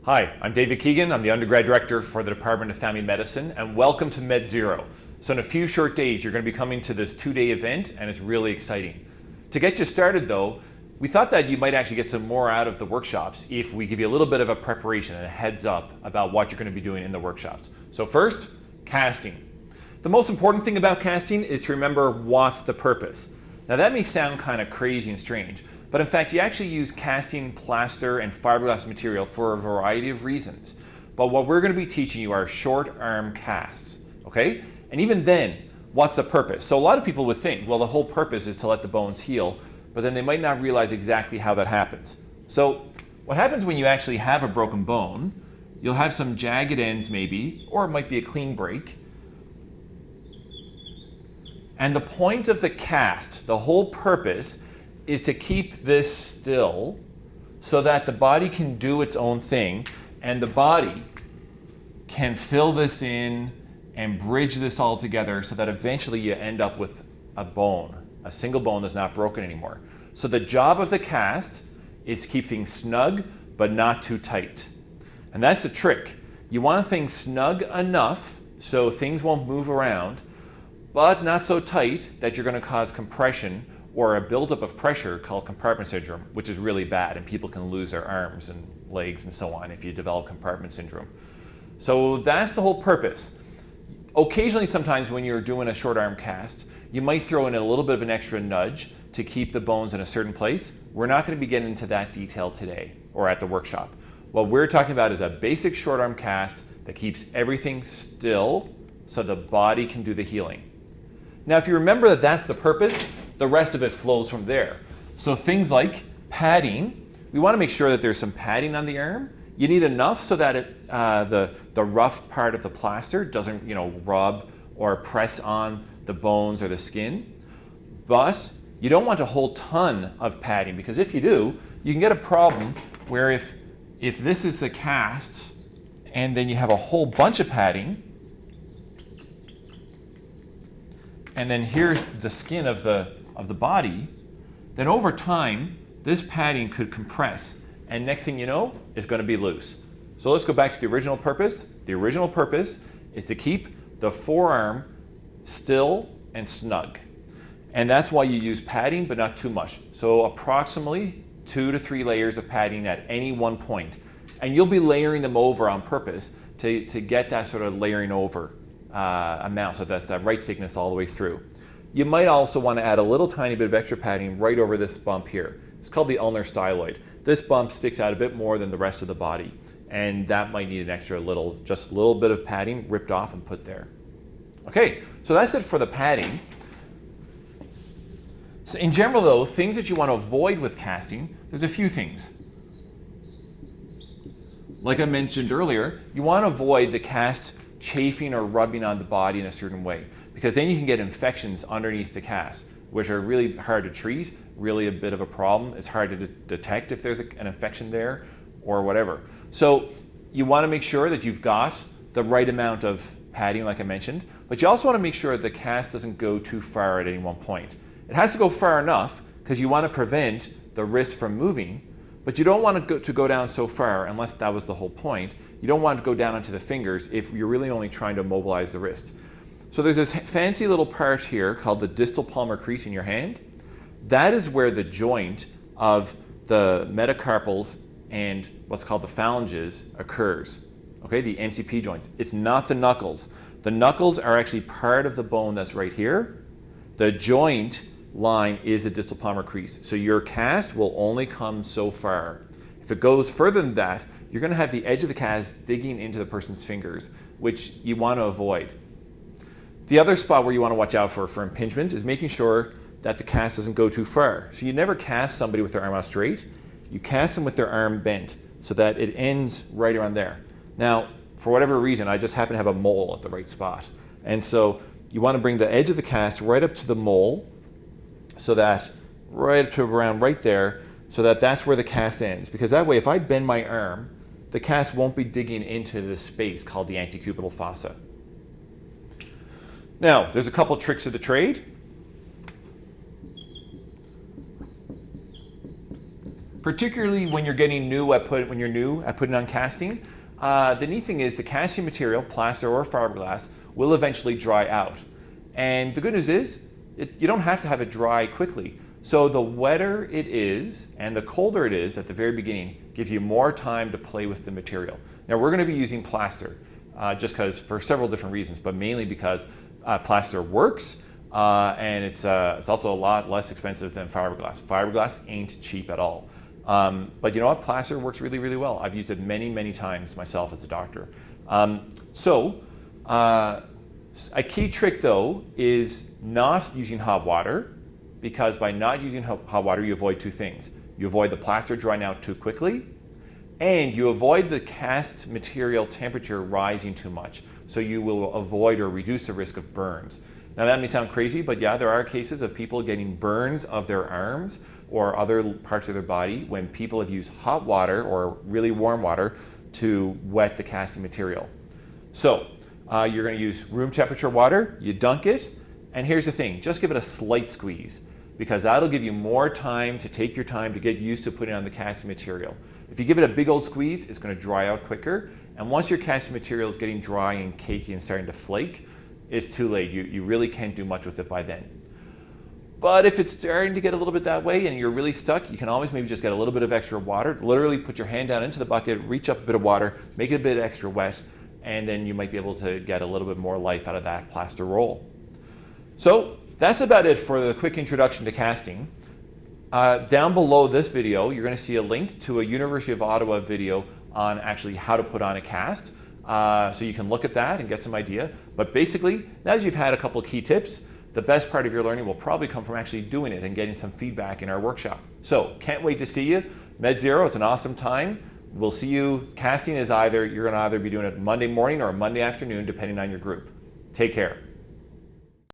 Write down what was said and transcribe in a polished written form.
Hi, I'm David Keegan. I'm the undergrad director for the Department of Family Medicine, and welcome to MedZero. So in a few short days, you're going to be coming to this 2-day event, and it's really exciting. To get you started though, we thought that you might actually get some more out of the workshops if we give you a little bit of a preparation and a heads up about what you're going to be doing in the workshops. So first, casting. The most important thing about casting is to remember what's the purpose. Now that may sound kind of crazy and strange, but in fact you actually use casting, plaster, and fiberglass material for a variety of reasons. But what we're going to be teaching you are short arm casts, okay? And even then, what's the purpose? So a lot of people would think, well, the whole purpose is to let the bones heal, but then they might not realize exactly how that happens. So what happens when you actually have a broken bone, you'll have some jagged ends maybe, or it might be a clean break. And the point of the cast, the whole purpose, is to keep this still so that the body can do its own thing and the body can fill this in and bridge this all together so that eventually you end up with a bone, a single bone that's not broken anymore. So the job of the cast is to keep things snug but not too tight. And that's the trick. You want things snug enough so things won't move around, but not so tight that you're going to cause compression or a buildup of pressure called compartment syndrome, which is really bad, and people can lose their arms and legs and so on if you develop compartment syndrome. So that's the whole purpose. Occasionally, sometimes when you're doing a short arm cast, you might throw in a little bit of an extra nudge to keep the bones in a certain place. We're not going to be getting into that detail today or at the workshop. What we're talking about is a basic short arm cast that keeps everything still so the body can do the healing. Now, if you remember that that's the purpose, the rest of it flows from there. So things like padding, we want to make sure that there's some padding on the arm. You need enough so that the rough part of the plaster doesn't, rub or press on the bones or the skin. But you don't want a whole ton of padding, because if you do, you can get a problem where if this is the cast and then you have a whole bunch of padding, and then here's the skin of the body, then over time, this padding could compress, and next thing you know, it's going to be loose. So let's go back to the original purpose. The original purpose is to keep the forearm still and snug. And that's why you use padding, but not too much. So approximately 2 to 3 layers of padding at any one point. And you'll be layering them over on purpose to get that sort of layering over amount, so that's that right thickness all the way through. You might also want to add a little tiny bit of extra padding right over this bump here. It's called the ulnar styloid. This bump sticks out a bit more than the rest of the body, and that might need an extra just a little bit of padding ripped off and put there. Okay, so that's it for the padding. So in general though, things that you want to avoid with casting, there's a few things. Like I mentioned earlier, you want to avoid the cast chafing or rubbing on the body in a certain way, because then you can get infections underneath the cast, which are really hard to treat, really a bit of a problem. It's hard to detect if there's an infection there or whatever. So you want to make sure that you've got the right amount of padding, like I mentioned, but you also want to make sure the cast doesn't go too far at any one point. It has to go far enough because you want to prevent the wrist from moving, but you don't want to go down so far, unless that was the whole point. You don't want to go down onto the fingers if you're really only trying to mobilize the wrist. So there's this fancy little part here called the distal palmar crease in your hand. That is where the joint of the metacarpals and what's called the phalanges occurs. Okay, the MCP joints. It's not the knuckles. The knuckles are actually part of the bone that's right here. The joint line is the distal palmar crease. So your cast will only come so far. If it goes further than that, you're going to have the edge of the cast digging into the person's fingers, which you want to avoid. The other spot where you want to watch out for impingement is making sure that the cast doesn't go too far. So you never cast somebody with their arm out straight. You cast them with their arm bent so that it ends right around there. Now, for whatever reason, I just happen to have a mole at the right spot. And so you want to bring the edge of the cast right up to the mole, so that right up to around right there, so that that's where the cast ends. Because that way, if I bend my arm, the cast won't be digging into this space called the antecubital fossa. Now, there's a couple tricks of the trade. particularly when you're getting new at when you're new at putting on casting. The neat thing is the casting material, plaster or fiberglass, will eventually dry out. And the good news is you don't have to have it dry quickly. So the wetter it is and the colder it is at the very beginning gives you more time to play with the material. Now we're going to be using plaster just because for several different reasons, but mainly because plaster works and it's also a lot less expensive than fiberglass. Fiberglass ain't cheap at all. But you know what? Plaster works really, really well. I've used it many, many times myself as a doctor. A key trick though is not using hot water, because by not using hot water you avoid two things. You avoid the plaster drying out too quickly, and you avoid the cast material temperature rising too much. So you will avoid or reduce the risk of burns. Now that may sound crazy, but yeah, there are cases of people getting burns of their arms or other parts of their body when people have used hot water or really warm water to wet the casting material. So you're going to use room temperature water, you dunk it, and here's the thing, just give it a slight squeeze, because that'll give you more time to take your time to get used to putting on the casting material. If you give it a big old squeeze, it's going to dry out quicker, and once your casting material is getting dry and cakey and starting to flake, it's too late. You really can't do much with it by then. But if it's starting to get a little bit that way and you're really stuck, you can always maybe just get a little bit of extra water, literally put your hand down into the bucket, reach up a bit of water, make it a bit extra wet, and then you might be able to get a little bit more life out of that plaster roll. So that's about it for the quick introduction to casting. Down below this video, you're going to see a link to a University of Ottawa video on actually how to put on a cast. So you can look at that and get some idea. But basically, now that you've had a couple of key tips, the best part of your learning will probably come from actually doing it and getting some feedback in our workshop. So can't wait to see you. MedZero, it's an awesome time. We'll see you. Casting is you're going to either be doing it Monday morning or Monday afternoon, depending on your group. Take care.